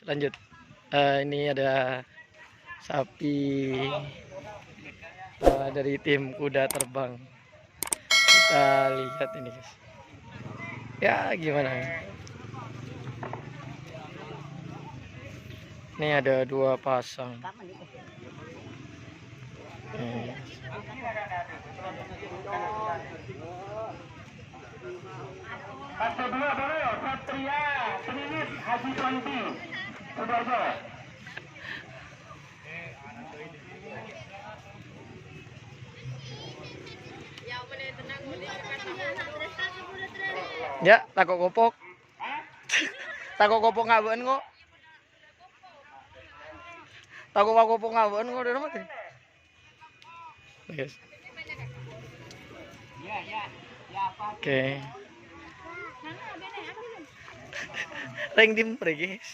Lanjut. Ini ada sapi dari tim kuda terbang. Kita lihat ini, guys. Ya, gimana? Ini ada 2 pasang. Pasal 2 boleh Satria Peningit Haji Konti Sudarjo. Ya, takut kopok. Takut kopok ngabeun kok. Takut kopok ngabeun kok dari mana? Yes. Oke. Ring dim guys.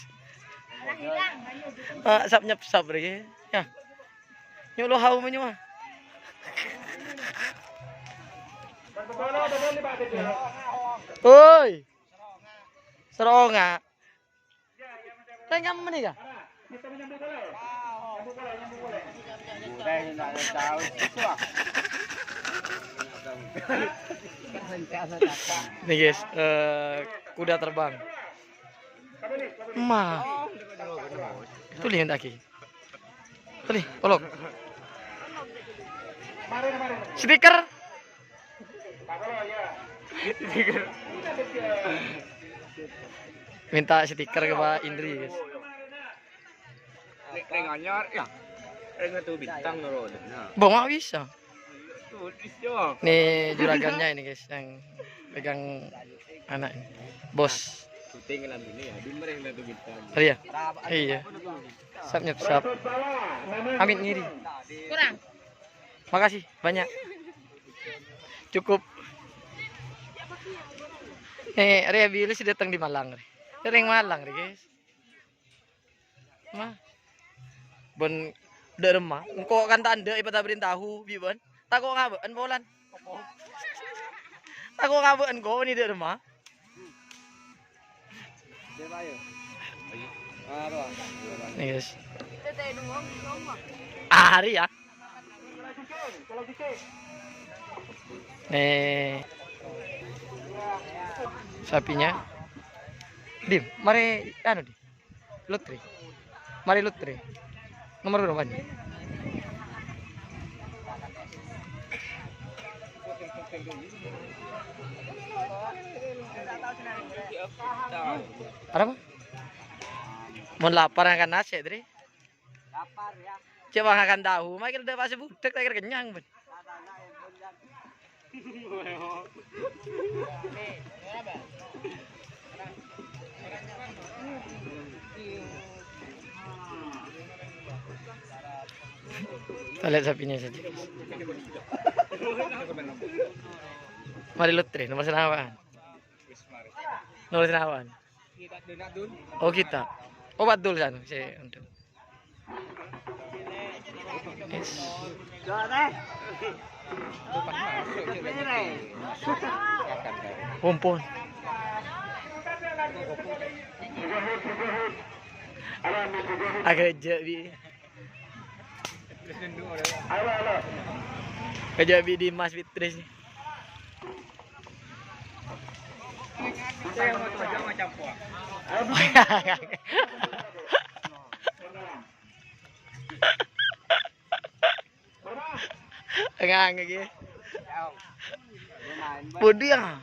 Sap nyep sap guys. Ya. Nyulo hau menyu. Oi. Seronga. Ring kamu ni kah? Nih guys, kuda terbang. Tuh lihat lagi. Tuh nih, olok. Stiker. Minta stiker ke Pak Indri, guys. Bawa bisa. Nih juragannya ini guys yang pegang anak ini. Bos. Iya. Iya. Sap nyep sap. Amin ngiri. Kurang. Makasih banyak. Cukup. Ria Billy sih datang di Malang. Sering Malang guys. Mah. Bon de remah. Engko kan tanda ipata tahu bibon. Tako ngabeun bolan. Tako ngabeun ko ni de remah. Nih guys. Hari ya. Nih sapinya. Dim, mari anu di. Lutri. Mari Lutri. Nomor berapa nih? Apa? Mau lapar akan nasi, Dri? Lapar ya. Coba akan tahu, makin udah pasti budak, tak kenyang, Ben. Kita lihat sapinya saja. Mari Lutri, nomor senawan. Nomor senawan. Oh kita. Oh badul sana saya untuk. Yes. Pompon. Agak jadi. Kejabi di Mas Fitris nih. Enggak gitu. Budi ya.